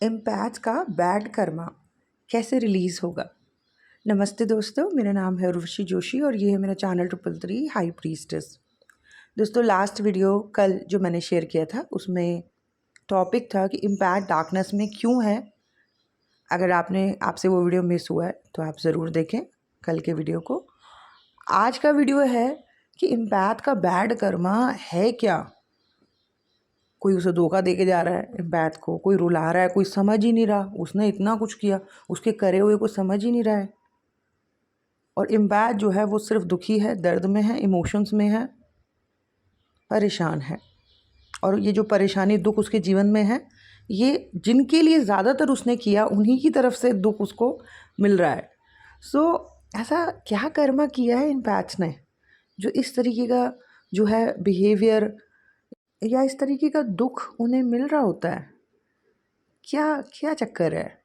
Empath का bad Karma कैसे release होगा। नमस्ते दोस्तों, मेरा नाम है उर्वशी जोशी और ये है मेरा चैनल 333 हाई प्रीस्टेस। दोस्तों, लास्ट वीडियो कल जो मैंने शेयर किया था उसमें टॉपिक था कि इम्पैक्ट डार्कनेस में क्यों है। अगर आपसे वो वीडियो मिस हुआ है तो आप ज़रूर देखें कल के वीडियो को। आज का वीडियो है कि इम्पैथ का बैड कर्मा है क्या। कोई उसे धोखा दे के जा रहा है एम्पैथ को, कोई रुला रहा है, कोई समझ ही नहीं रहा, उसने इतना कुछ किया, उसके करे हुए को समझ ही नहीं रहा है। और एम्पैथ जो है वो सिर्फ दुखी है, दर्द में है, इमोशंस में है, परेशान है। और ये जो परेशानी दुख उसके जीवन में है, ये जिनके लिए ज़्यादातर उसने किया उन्हीं की तरफ से दुख उसको मिल रहा है। ऐसा क्या कर्मा किया है एम्पैथ्स ने जो इस तरीके का जो है बिहेवियर या इस तरीके का दुख उन्हें मिल रहा होता है। क्या क्या चक्कर है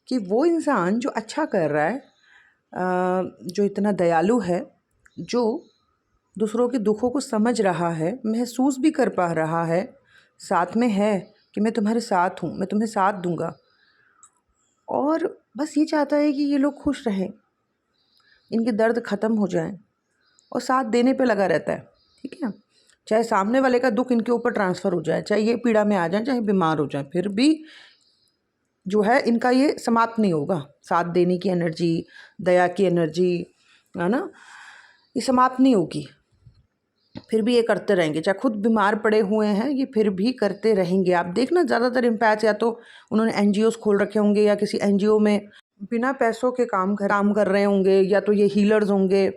कि वो इंसान जो अच्छा कर रहा है, जो इतना दयालु है, जो दूसरों के दुखों को समझ रहा है, महसूस भी कर पा रहा है, साथ में है कि मैं तुम्हारे साथ हूँ, मैं तुम्हें साथ दूंगा, और बस ये चाहता है कि ये लोग खुश रहें, इनके दर्द ख़त्म हो जाएं, और साथ देने पे लगा रहता है। ठीक है, चाहे सामने वाले का दुख इनके ऊपर ट्रांसफ़र हो जाए, चाहे ये पीड़ा में आ जाए, चाहे बीमार हो जाए, फिर भी जो है इनका ये समाप्त नहीं होगा। साथ देने की एनर्जी, दया की एनर्जी, है ना, ये समाप्त नहीं होगी। फिर भी ये करते रहेंगे, चाहे खुद बीमार पड़े हुए हैं, ये फिर भी करते रहेंगे। आप देखना, ज़्यादातर एम्पैथ्स या तो उन्होंने एनजीओज खोल रखे होंगे या किसी एनजीओ में बिना पैसों के काम कर रहे होंगे, या तो ये हीलर्स होंगे।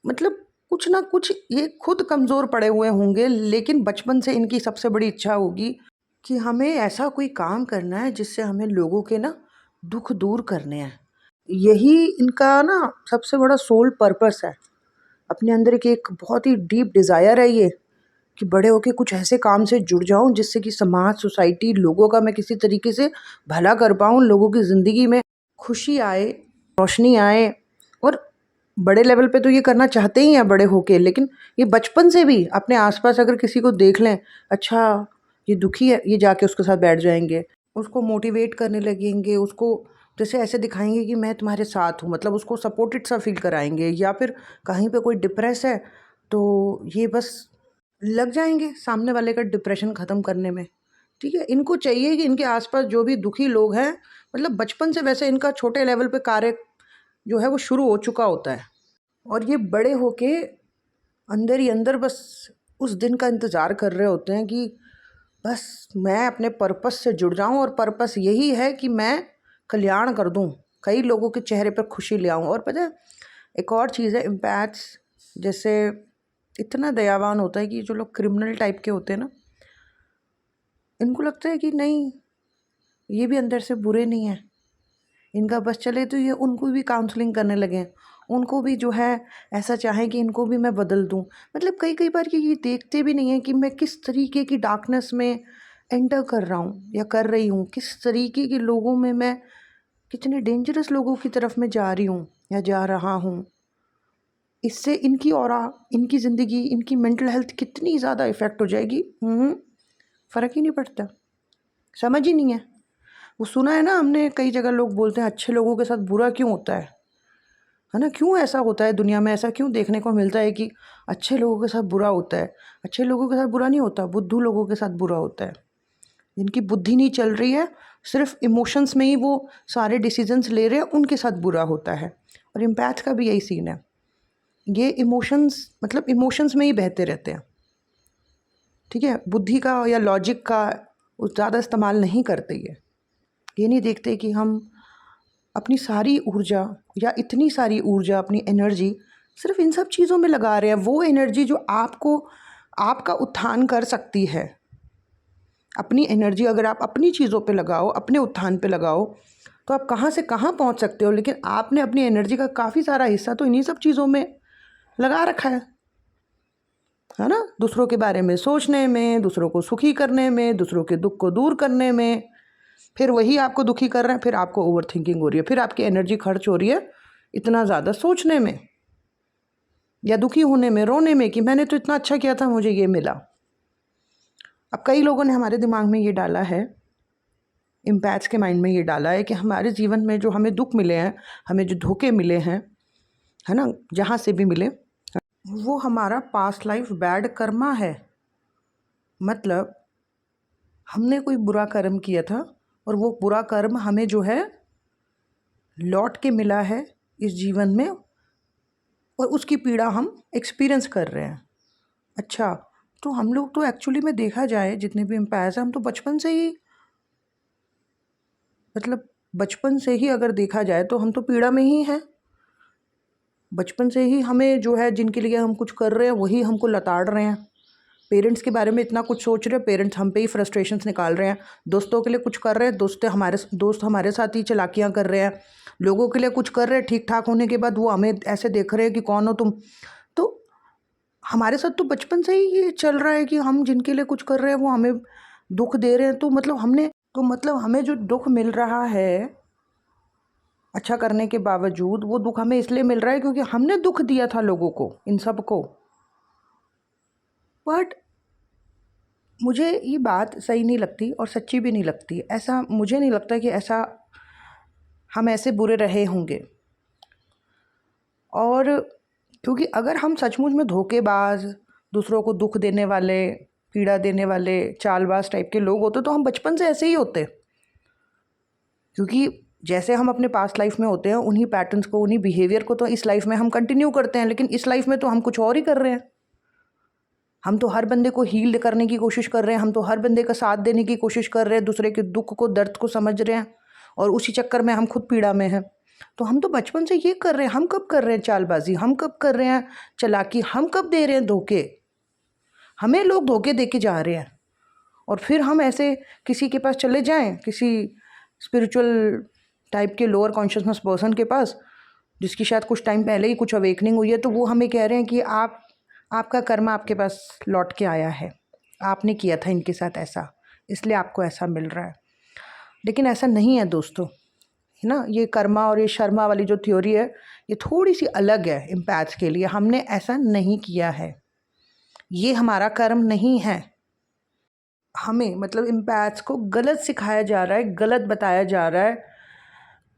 मतलब कुछ ना कुछ ये खुद कमज़ोर पड़े हुए होंगे, लेकिन बचपन से इनकी सबसे बड़ी इच्छा होगी कि हमें ऐसा कोई काम करना है जिससे हमें लोगों के ना दुख दूर करने हैं। यही इनका ना सबसे बड़ा सोल पर्पस है। अपने अंदर की एक बहुत ही डीप डिज़ायर है ये, कि बड़े होके कुछ ऐसे काम से जुड़ जाऊं जिससे कि समाज, सोसाइटी, लोगों का मैं किसी तरीके से भला कर पाऊं, लोगों की ज़िंदगी में खुशी आए, रोशनी आए। और बड़े लेवल पे तो ये करना चाहते ही हैं बड़े होके, लेकिन ये बचपन से भी अपने आसपास अगर किसी को देख लें, अच्छा ये दुखी है, ये जाके उसके साथ बैठ जाएंगे, उसको मोटिवेट करने लगेंगे, उसको जैसे ऐसे दिखाएंगे कि मैं तुम्हारे साथ हूँ, मतलब उसको सपोर्टेड सा फील कराएंगे। या फिर कहीं पे कोई डिप्रेस है तो ये बस लग जाएंगे सामने वाले का डिप्रेशन ख़त्म करने में। ठीक है, इनको चाहिए कि इनके आसपास जो भी दुखी लोग हैं, मतलब बचपन से वैसे इनका छोटे लेवल पे कार्य जो है वो शुरू हो चुका होता है, और ये बड़े होके अंदर ही अंदर बस उस दिन का इंतज़ार कर रहे होते हैं कि बस मैं अपने पर्पस से जुड़ जाऊं, और पर्पस यही है कि मैं कल्याण कर दूं, कई लोगों के चेहरे पर खुशी ले आऊं। और पता है, एक और चीज़ है, एम्पैथ्स जैसे इतना दयावान होता है कि जो लोग क्रिमिनल टाइप के होते हैं ना, इनको लगता है कि नहीं, ये भी अंदर से बुरे नहीं हैं, इनका बस चले तो ये उनको भी काउंसलिंग करने लगे, उनको भी जो है ऐसा चाहें कि इनको भी मैं बदल दूं। मतलब कई कई बार ये देखते भी नहीं हैं कि मैं किस तरीके की डार्कनेस में एंटर कर रहा हूँ या कर रही हूँ, किस तरीके के लोगों में मैं, कितने डेंजरस लोगों की तरफ मैं जा रही हूँ या जा रहा हूँ। इससे इनकी ऑरा, इनकी ज़िंदगी, इनकी मेंटल हेल्थ कितनी ज़्यादा इफ़ेक्ट हो जाएगी। फ़र्क ही नहीं पड़ता, समझ ही नहीं है। वो सुना है ना हमने, कई जगह लोग बोलते हैं अच्छे लोगों के साथ बुरा क्यों होता है ना, क्यों ऐसा होता है दुनिया में, ऐसा क्यों देखने को मिलता है कि अच्छे लोगों के साथ बुरा होता है। अच्छे लोगों के साथ बुरा नहीं होता, बुद्धू लोगों के साथ बुरा होता है। जिनकी बुद्धि नहीं चल रही है, सिर्फ इमोशंस में ही वो सारे डिसीजंस ले रहे हैं, उनके साथ बुरा होता है। और एम्पैथ का भी यही सीन है, ये इमोशंस, मतलब इमोशंस में ही बहते रहते हैं। ठीक है, बुद्धि का या लॉजिक का ज़्यादा इस्तेमाल नहीं करते। ये नहीं देखते कि हम अपनी सारी ऊर्जा या इतनी सारी ऊर्जा, अपनी एनर्जी सिर्फ इन सब चीज़ों में लगा रहे हैं। वो एनर्जी जो आपको, आपका उत्थान कर सकती है, अपनी एनर्जी अगर आप अपनी चीज़ों पे लगाओ, अपने उत्थान पे लगाओ, तो आप कहाँ से कहाँ पहुँच सकते हो। लेकिन आपने अपनी एनर्जी का काफ़ी सारा हिस्सा तो इन्हीं सब चीज़ों में लगा रखा है ना, दूसरों के बारे में सोचने में, दूसरों को सुखी करने में, दूसरों के दुख को दूर करने में। फिर वही आपको दुखी कर रहे हैं, फिर आपको ओवर थिंकिंग हो रही है, फिर आपकी एनर्जी खर्च हो रही है इतना ज़्यादा सोचने में या दुखी होने में, रोने में कि मैंने तो इतना अच्छा किया था, मुझे ये मिला। अब कई लोगों ने हमारे दिमाग में ये डाला है इम्पैथ्स के माइंड में ये डाला है कि हमारे जीवन में जो हमें दुख मिले हैं, हमें जो धोखे मिले हैं, है ना, जहाँ से भी मिले, वो हमारा पास्ट लाइफ बैड कर्मा है। मतलब हमने कोई बुरा कर्म किया था और वो बुरा कर्म हमें जो है लौट के मिला है इस जीवन में, और उसकी पीड़ा हम एक्सपीरियंस कर रहे हैं। अच्छा, तो हम लोग तो एक्चुअली में देखा जाए, जितने भी एम्पायर्स हैं, हम तो बचपन से ही, मतलब बचपन से ही अगर देखा जाए तो हम तो पीड़ा में ही हैं। बचपन से ही हमें जो है, जिनके लिए हम कुछ कर रहे हैं वही हमको लताड़ रहे हैं। पेरेंट्स के बारे में इतना कुछ सोच रहे हैं, पेरेंट्स हम पे ही फ्रस्ट्रेशंस निकाल रहे हैं। दोस्तों के लिए कुछ कर रहे हैं, दोस्त हमारे साथ ही चालाकियाँ कर रहे हैं। लोगों के लिए कुछ कर रहे हैं, ठीक ठाक होने के बाद वो हमें ऐसे देख रहे हैं कि कौन हो तुम। तो हमारे साथ तो बचपन से ही ये चल रहा है कि हम जिनके लिए कुछ कर रहे हैं वो हमें दुख दे रहे हैं। तो मतलब हमें जो दुख मिल रहा है अच्छा करने के बावजूद, वो दुख हमें इसलिए मिल रहा है क्योंकि हमने दुख दिया था लोगों को, इन सब को। बट मुझे ये बात सही नहीं लगती और सच्ची भी नहीं लगती। ऐसा मुझे नहीं लगता कि ऐसा हम ऐसे बुरे रहे होंगे। और क्योंकि अगर हम सचमुच में धोखेबाज, दूसरों को दुख देने वाले, पीड़ा देने वाले, चालबाज टाइप के लोग होते तो हम बचपन से ऐसे ही होते। क्योंकि जैसे हम अपने पास्ट लाइफ में होते हैं, उन्हीं पैटर्न्स को, उन्हीं बिहेवियर को तो इस लाइफ में हम कंटिन्यू करते हैं। लेकिन इस लाइफ में तो हम कुछ और ही कर रहे हैं। हम तो हर बंदे को हील करने की कोशिश कर रहे हैं, हम तो हर बंदे का साथ देने की कोशिश कर रहे हैं, दूसरे के दुख को, दर्द को समझ रहे हैं, और उसी चक्कर में हम खुद पीड़ा में हैं। तो हम तो बचपन से ये कर रहे हैं। हम कब कर रहे हैं चालबाजी, हम कब कर रहे हैं चालाकी, हम कब दे रहे हैं धोखे। हमें लोग धोखे दे के जा रहे हैं, और फिर हम ऐसे किसी के पास चले जाएं, किसी स्पिरिचुअल टाइप के लोअर कॉन्शियसनेस पर्सन के पास, जिसकी शायद कुछ टाइम पहले ही कुछ अवेकनिंग हुई है, तो वो हमें कह रहे हैं कि आपका कर्म आपके पास लौट के आया है, आपने किया था इनके साथ ऐसा, इसलिए आपको ऐसा मिल रहा है। लेकिन ऐसा नहीं है दोस्तों, है ना। ये कर्मा और ये शर्मा वाली जो थ्योरी है, ये थोड़ी सी अलग है एम्पैथ्स के लिए। हमने ऐसा नहीं किया है, ये हमारा कर्म नहीं है। हमें मतलब एम्पैथ्स को गलत सिखाया जा रहा है, गलत बताया जा रहा है।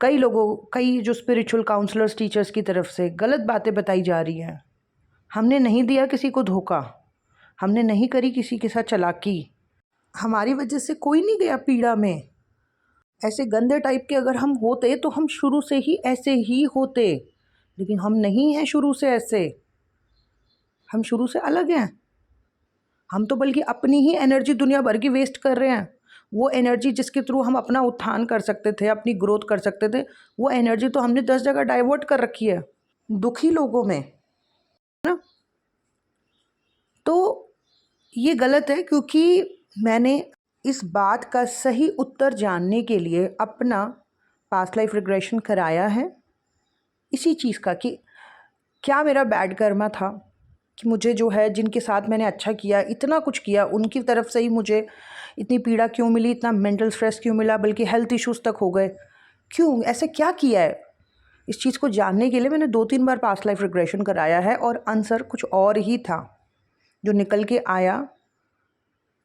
कई जो स्पिरिचुअल काउंसलर्स, टीचर्स की तरफ से गलत बातें बताई जा रही हैं। हमने नहीं दिया किसी को धोखा, हमने नहीं करी किसी के साथ चालाकी, हमारी वजह से कोई नहीं गया पीड़ा में। ऐसे गंदे टाइप के अगर हम होते तो हम शुरू से ही ऐसे ही होते, लेकिन हम नहीं हैं शुरू से ऐसे। हम शुरू से अलग हैं। हम तो बल्कि अपनी ही एनर्जी दुनिया भर की वेस्ट कर रहे हैं। वो एनर्जी जिसके थ्रू हम अपना उत्थान कर सकते थे, अपनी ग्रोथ कर सकते थे, वो एनर्जी तो हमने 10 जगह डाइवर्ट कर रखी है दुखी लोगों में, ना। तो ये गलत है, क्योंकि मैंने इस बात का सही उत्तर जानने के लिए अपना पास्ट लाइफ रिग्रेशन कराया है, इसी चीज़ का कि क्या मेरा बैड कर्मा था, कि मुझे जो है, जिनके साथ मैंने अच्छा किया, इतना कुछ किया, उनकी तरफ से ही मुझे इतनी पीड़ा क्यों मिली, इतना मेंटल स्ट्रेस क्यों मिला, बल्कि हेल्थ इश्यूज़ तक हो गए, क्यों, ऐसे क्या किया है। इस चीज़ को जानने के लिए मैंने 2-3 बार पास्ट लाइफ रिग्रेशन कराया है, और आंसर कुछ और ही था जो निकल के आया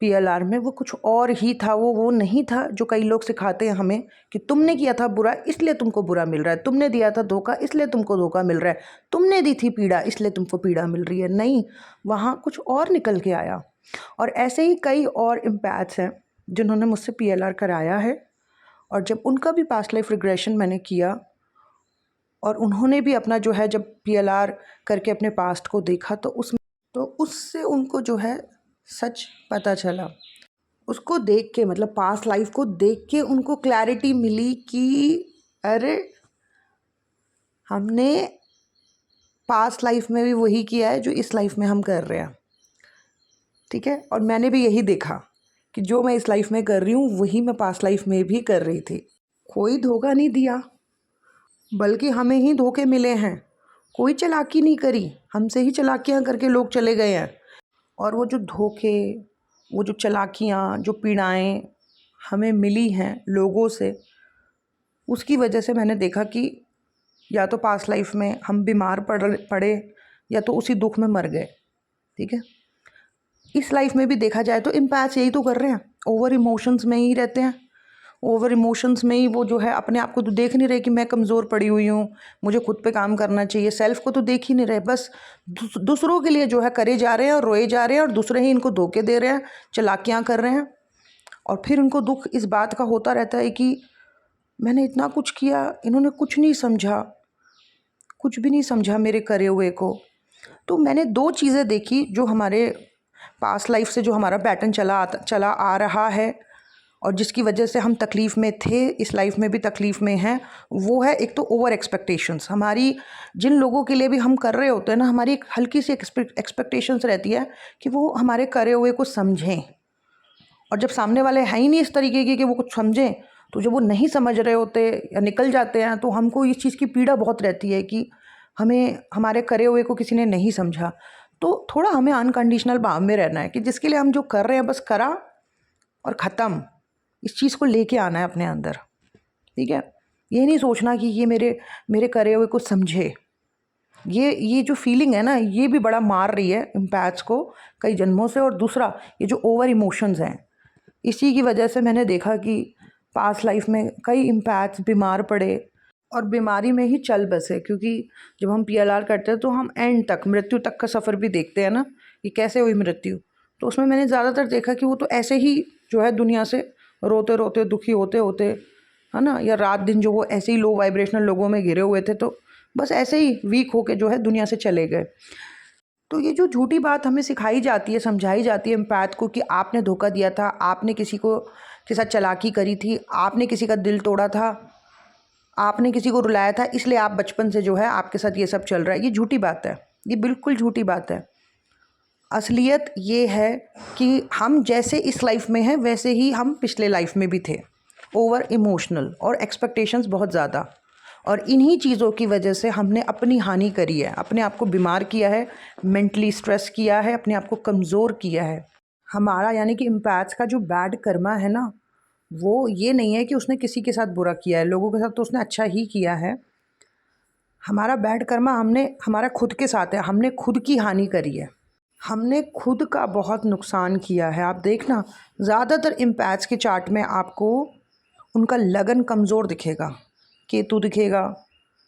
PLR में। वो कुछ और ही था, वो नहीं था जो कई लोग सिखाते हैं हमें कि तुमने किया था बुरा इसलिए तुमको बुरा मिल रहा है, तुमने दिया था धोखा इसलिए तुमको धोखा मिल रहा है, तुमने दी थी पीड़ा इसलिए तुमको पीड़ा मिल रही है। नहीं, वहाँ कुछ और निकल के आया। और ऐसे ही कई और एम्पैथ्स हैं जिन्होंने मुझसे PLR कराया है, और जब उनका भी पास्ट लाइफ रिग्रेशन मैंने किया, और उन्होंने भी अपना जो है, जब PLR करके अपने पास्ट को देखा, तो उससे उनको जो है सच पता चला। उसको देख के, मतलब पास्ट लाइफ को देख के उनको क्लैरिटी मिली कि अरे, हमने पास्ट लाइफ में भी वही किया है जो इस लाइफ में हम कर रहे हैं। ठीक है, और मैंने भी यही देखा कि जो मैं इस लाइफ में कर रही हूँ वही मैं पास्ट लाइफ में भी कर रही थी। कोई धोखा नहीं दिया, बल्कि हमें ही धोखे मिले हैं। कोई चालाकी नहीं करी, हमसे ही चालाकियाँ करके लोग चले गए हैं। और वो जो धोखे, वो जो चालाकियाँ, जो पीड़ाएं हमें मिली हैं लोगों से, उसकी वजह से मैंने देखा कि या तो पास्ट लाइफ में हम बीमार पड़े, या तो उसी दुख में मर गए। ठीक है, इस लाइफ में भी देखा जाए तो एम्पैथ्स यही तो कर रहे हैं, ओवर इमोशंस में ही रहते हैं, ओवर इमोशंस में ही वो जो है अपने आप को तो देख नहीं रहे कि मैं कमज़ोर पड़ी हुई हूँ, मुझे खुद पे काम करना चाहिए, सेल्फ को तो देख ही नहीं रहे, बस दूसरों के लिए जो है करे जा रहे हैं और रोए जा रहे हैं और दूसरे ही इनको धोखे दे रहे हैं, चालाकियाँ कर रहे हैं। और फिर उनको दुख इस बात का होता रहता है कि मैंने इतना कुछ किया, इन्होंने कुछ नहीं समझा, कुछ भी नहीं समझा मेरे करे हुए को। तो मैंने 2 चीज़ें देखी जो हमारे पास्ट लाइफ से जो हमारा पैटर्न चला आ रहा है और जिसकी वजह से हम तकलीफ़ में थे, इस लाइफ में भी तकलीफ़ में हैं। वो है एक तो ओवर एक्सपेक्टेशंस। हमारी जिन लोगों के लिए भी हम कर रहे होते हैं ना, हमारी एक हल्की सी एक्सपेक्टेशंस रहती है कि वो हमारे करे हुए को समझें। और जब सामने वाले हैं ही नहीं इस तरीके के कि वो कुछ समझें, तो जब वो नहीं समझ रहे होते या निकल जाते हैं तो हमको इस चीज़ की पीड़ा बहुत रहती है कि हमें हमारे करे हुए को किसी ने नहीं समझा। तो थोड़ा हमें अनकंडीशनल भाव में रहना है कि जिसके लिए हम जो कर रहे हैं बस करा और ख़त्म। इस चीज़ को लेके आना है अपने अंदर, ठीक है। ये नहीं सोचना कि ये मेरे करे हुए को समझे। ये जो फीलिंग है ना, ये भी बड़ा मार रही है इम्पैथ्स को कई जन्मों से। और दूसरा, ये जो ओवर इमोशंस हैं, इसी की वजह से मैंने देखा कि पास्ट लाइफ में कई इम्पैथ्स बीमार पड़े और बीमारी में ही चल बसे। क्योंकि जब हम PLR करते हैं तो हम एंड तक, मृत्यु तक का सफ़र भी देखते हैं ना, कि कैसे हुई मृत्यु। तो उसमें मैंने ज़्यादातर देखा कि वो तो ऐसे ही जो है दुनिया से रोते रोते, दुखी होते होते, है ना, या रात दिन जो वो ऐसे ही लो वाइब्रेशनल लोगों में घिरे हुए थे, तो बस ऐसे ही वीक होके जो है दुनिया से चले गए। तो ये जो झूठी बात हमें सिखाई जाती है, समझाई जाती है एम्पैथ को कि आपने धोखा दिया था, आपने किसी को के साथ चालाकी करी थी, आपने किसी का दिल तोड़ा था, आपने किसी को रुलाया था, इसलिए आप बचपन से जो है आपके साथ ये सब चल रहा है। ये झूठी बात है, ये बिल्कुल झूठी बात है। असलियत ये है कि हम जैसे इस लाइफ में हैं वैसे ही हम पिछले लाइफ में भी थे। ओवर इमोशनल और एक्सपेक्टेशंस बहुत ज़्यादा, और इन्हीं चीज़ों की वजह से हमने अपनी हानि करी है, अपने आप को बीमार किया है, मेंटली स्ट्रेस किया है, अपने आप को कमज़ोर किया है। हमारा यानी कि इम्पैथ्स का जो बैड कर्मा है ना, वो ये नहीं है कि उसने किसी के साथ बुरा किया है, लोगों के साथ तो उसने अच्छा ही किया है। हमारा बैड कर्मा हमारा खुद के साथ है, हमने खुद की हानि करी है, हमने खुद का बहुत नुकसान किया है। आप देखना, ज़्यादातर इम्पैथ्स के चार्ट में आपको उनका लगन कमज़ोर दिखेगा। केतु दिखेगा।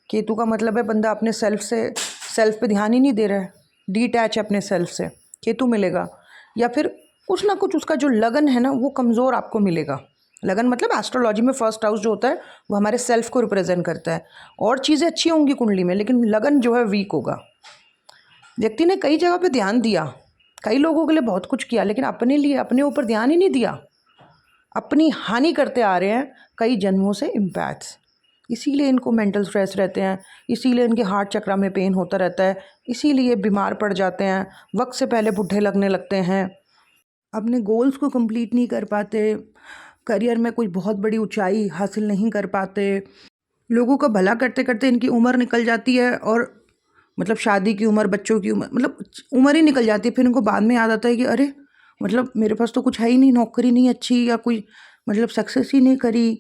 केतु का मतलब है बंदा अपने सेल्फ पे ध्यान ही नहीं दे रहा है, डिटैच है अपने सेल्फ से, केतु मिलेगा। या फिर कुछ ना कुछ उसका जो लगन है ना, वो कमज़ोर आपको मिलेगा। लगन मतलब एस्ट्रोलॉजी में फर्स्ट हाउस जो होता है वो हमारे सेल्फ को रिप्रेजेंट करता है। और चीज़ें अच्छी होंगी कुंडली में, लेकिन लगन जो है वीक होगा। व्यक्ति ने कई जगह पे ध्यान दिया, कई लोगों के लिए बहुत कुछ किया, लेकिन अपने लिए, अपने ऊपर ध्यान ही नहीं दिया। अपनी हानि करते आ रहे हैं कई जन्मों से इम्पैथ्स। इसीलिए इनको मेंटल स्ट्रेस रहते हैं, इसीलिए इनके हार्ट चक्रा में पेन होता रहता है, इसीलिए बीमार पड़ जाते हैं, वक्त से पहले बुढ़े लगने लगते हैं, अपने गोल्स को कंप्लीट नहीं कर पाते, करियर में कोई बहुत बड़ी ऊंचाई हासिल नहीं कर पाते। लोगों का भला करते करते इनकी उम्र निकल जाती है, और मतलब शादी की उम्र, बच्चों की उम्र, मतलब उम्र ही निकल जाती है। फिर इनको बाद में याद आता है कि अरे मतलब मेरे पास तो कुछ है ही नहीं, नौकरी नहीं अच्छी, या कोई मतलब सक्सेस ही नहीं करी।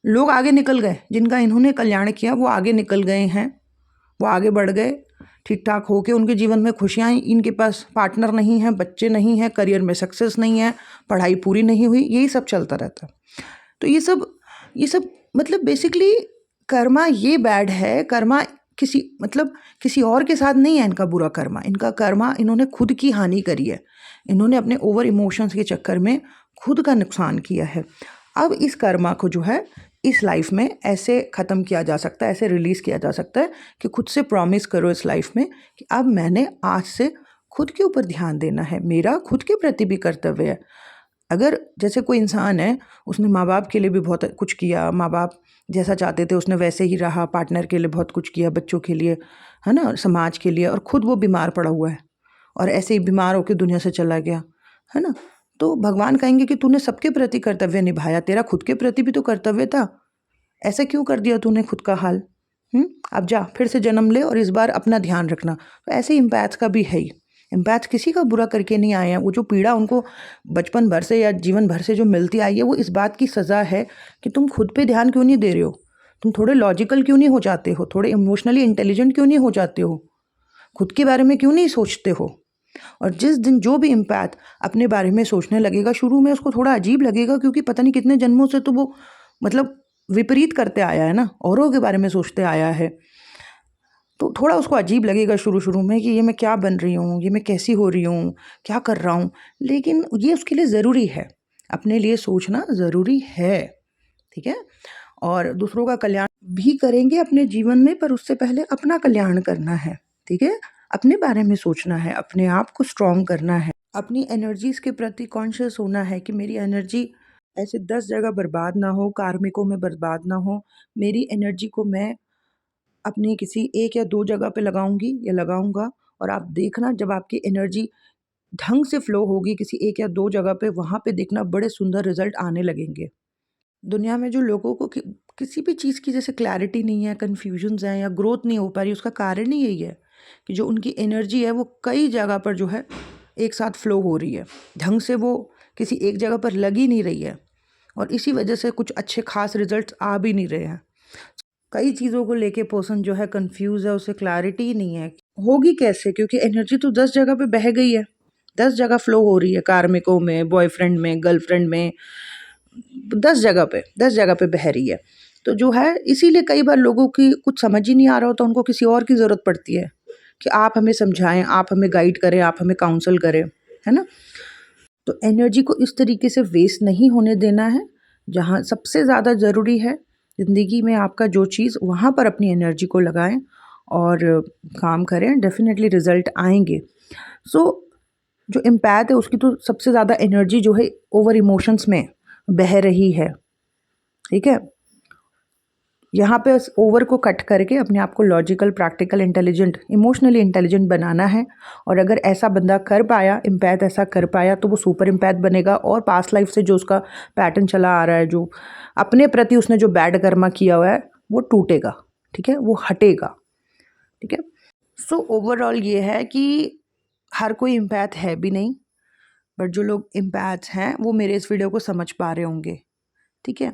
लोग आगे निकल गए, जिनका इन्होंने कल्याण किया वो आगे निकल गए हैं, वो आगे बढ़ गए, ठीक ठाक होके उनके जीवन में खुशियाँ हैं। इनके पास पार्टनर नहीं है, बच्चे नहीं हैं, करियर में सक्सेस नहीं है, पढ़ाई पूरी नहीं हुई, यही सब चलता रहता है। तो ये सब मतलब बेसिकली कर्मा ये बैड है। कर्मा किसी और के साथ नहीं है इनका बुरा कर्मा। इनका कर्मा, इन्होंने खुद की हानि करी है, इन्होंने अपने ओवर इमोशंस के चक्कर में खुद का नुकसान किया है। अब इस कर्मा को जो है इस लाइफ में ऐसे ख़त्म किया जा सकता है, ऐसे रिलीज़ किया जा सकता है कि खुद से प्रॉमिस करो इस लाइफ में कि अब मैंने आज से खुद के ऊपर ध्यान देना है, मेरा खुद के प्रति भी कर्तव्य है। अगर जैसे कोई इंसान है, उसने माँ बाप के लिए भी बहुत कुछ किया, माँ बाप जैसा चाहते थे उसने वैसे ही रहा, पार्टनर के लिए बहुत कुछ किया, बच्चों के लिए, है ना, समाज के लिए, और ख़ुद वो बीमार पड़ा हुआ है और ऐसे ही बीमार होकर दुनिया से चला गया, है ना, तो भगवान कहेंगे कि तूने सबके प्रति कर्तव्य निभाया, तेरा खुद के प्रति भी तो कर्तव्य था, ऐसा क्यों कर दिया तूने खुद का हाल। अब जा फिर से जन्म ले और इस बार अपना ध्यान रखना। तो ऐसे इम्पैथ्स का भी है ही। इम्पैथ्स किसी का बुरा करके नहीं आए हैं। वो जो पीड़ा उनको बचपन भर से या जीवन भर से जो मिलती आई है, वो इस बात की सज़ा है कि तुम खुद पे ध्यान क्यों नहीं दे रहे हो, तुम थोड़े लॉजिकल क्यों नहीं हो जाते हो, थोड़े इमोशनली इंटेलिजेंट क्यों नहीं हो जाते हो, खुद के बारे में क्यों नहीं सोचते हो। और जिस दिन जो भी इम्पैथ अपने बारे में सोचने लगेगा, शुरू में उसको थोड़ा अजीब लगेगा, क्योंकि पता नहीं कितने जन्मों से तो वो मतलब विपरीत करते आया है ना, औरों के बारे में सोचते आया है, तो थोड़ा उसको अजीब लगेगा शुरू शुरू में कि ये मैं क्या बन रही हूँ, ये मैं कैसी हो रही हूँ, क्या कर रहा हूँ। लेकिन ये उसके लिए ज़रूरी है, अपने लिए सोचना ज़रूरी है, ठीक है। और दूसरों का कल्याण भी करेंगे अपने जीवन में, पर उससे पहले अपना कल्याण करना है, ठीक है। अपने बारे में सोचना है, अपने आप को स्ट्रॉन्ग करना है, अपनी एनर्जीज़ के प्रति कॉन्शियस होना है कि मेरी एनर्जी ऐसे 10 जगह बर्बाद ना हो, कार्मिकों में बर्बाद ना हो। मेरी एनर्जी को मैं अपनी किसी एक या 2 जगह पे लगाऊँगी या लगाऊँगा, और आप देखना जब आपकी एनर्जी ढंग से फ्लो होगी किसी एक या 2 जगह पे, वहाँ पे देखना बड़े सुंदर रिज़ल्ट आने लगेंगे। दुनिया में जो लोगों को किसी भी चीज़ की जैसे क्लैरिटी नहीं है, कन्फ्यूजन्स हैं या ग्रोथ नहीं हो पा रही, उसका कारण ही यही है कि जो उनकी एनर्जी है वो कई जगह पर जो है एक साथ फ्लो हो रही है। ढंग से वो किसी एक जगह पर लग ही नहीं रही है, और इसी वजह से कुछ अच्छे ख़ास रिज़ल्ट्स आ भी नहीं रहे हैं। कई चीज़ों को लेके पर्सन जो है कन्फ्यूज़ है, उसे क्लैरिटी ही नहीं है। होगी कैसे? क्योंकि एनर्जी तो 10 जगह पे बह गई है, 10 जगह फ्लो हो रही है, कार्मिकों में, बॉयफ्रेंड में, गर्लफ्रेंड में, 10 जगह पे बह रही है। तो जो है इसीलिए कई बार लोगों की कुछ समझ ही नहीं आ रहा होता, उनको किसी और की ज़रूरत पड़ती है कि आप हमें समझाएँ, आप हमें गाइड करें, आप हमें काउंसल करें, है ना? तो एनर्जी को इस तरीके से वेस्ट नहीं होने देना है। जहाँ सबसे ज़्यादा ज़रूरी है ज़िंदगी में आपका जो चीज़, वहाँ पर अपनी एनर्जी को लगाएँ और काम करें, डेफ़िनेटली रिज़ल्ट आएँगे। सो जो एम्पैथ है उसकी तो सबसे ज़्यादा एनर्जी जो है ओवर इमोशंस में बह रही है, ठीक है? यहाँ पे उस ओवर को कट करके अपने आप को logical, practical, intelligent, emotionally intelligent बनाना है। और अगर ऐसा बंदा कर पाया, एम्पैथ ऐसा कर पाया, तो वो सुपर एम्पैथ बनेगा, और पास्ट लाइफ से जो उसका पैटर्न चला आ रहा है, जो अपने प्रति उसने जो बैड कर्मा किया हुआ है, वो टूटेगा, ठीक है? वो हटेगा, ठीक है? सो ओवरऑल ये है कि हर कोई एम्पैथ है भी नहीं, बट जो लोग एम्पैथ हैं वो मेरे इस वीडियो को समझ पा रहे होंगे, ठीक है?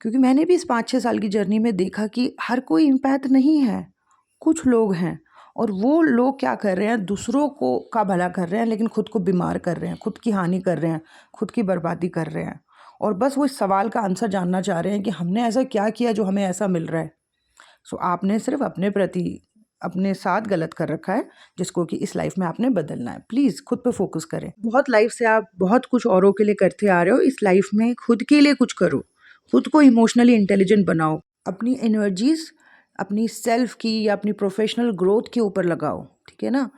क्योंकि मैंने भी इस 5-6 साल की जर्नी में देखा कि हर कोई एम्पैथ नहीं है, कुछ लोग हैं, और वो लोग क्या कर रहे हैं, दूसरों को का भला कर रहे हैं, लेकिन खुद को बीमार कर रहे हैं, खुद की हानि कर रहे हैं, खुद की बर्बादी कर रहे हैं, और बस वो इस सवाल का आंसर जानना चाह रहे हैं कि हमने ऐसा क्या किया जो हमें ऐसा मिल रहा है। सो आपने सिर्फ अपने प्रति, अपने साथ गलत कर रखा है, जिसको कि इस लाइफ में आपने बदलना है। प्लीज़ खुद पे फोकस करें। बहुत लाइफ से आप बहुत कुछ औरों के लिए करते आ रहे हो, इस लाइफ में खुद के लिए कुछ करो, खुद को इमोशनली इंटेलिजेंट बनाओ, अपनी एनर्जीज अपनी सेल्फ की या अपनी प्रोफेशनल ग्रोथ के ऊपर लगाओ, ठीक है ना?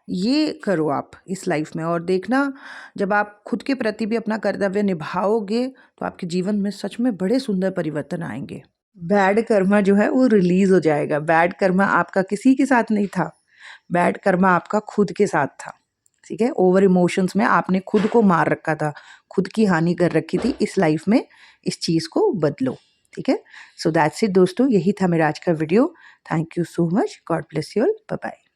ये करो आप इस लाइफ में, और देखना जब आप खुद के प्रति भी अपना कर्तव्य निभाओगे तो आपके जीवन में सच में बड़े सुंदर परिवर्तन आएंगे। बैड कर्मा जो है वो रिलीज हो जाएगा। बैड कर्मा आपका किसी के साथ नहीं था, बैड कर्मा आपका खुद के साथ था, ठीक है? ओवर इमोशंस में आपने खुद को मार रखा था, खुद की हानि कर रखी थी। इस लाइफ में इस चीज़ को बदलो, ठीक है? सो दैट्स इट दोस्तों, यही था मेरा आज का video. Thank you so much, God bless you all, bye bye.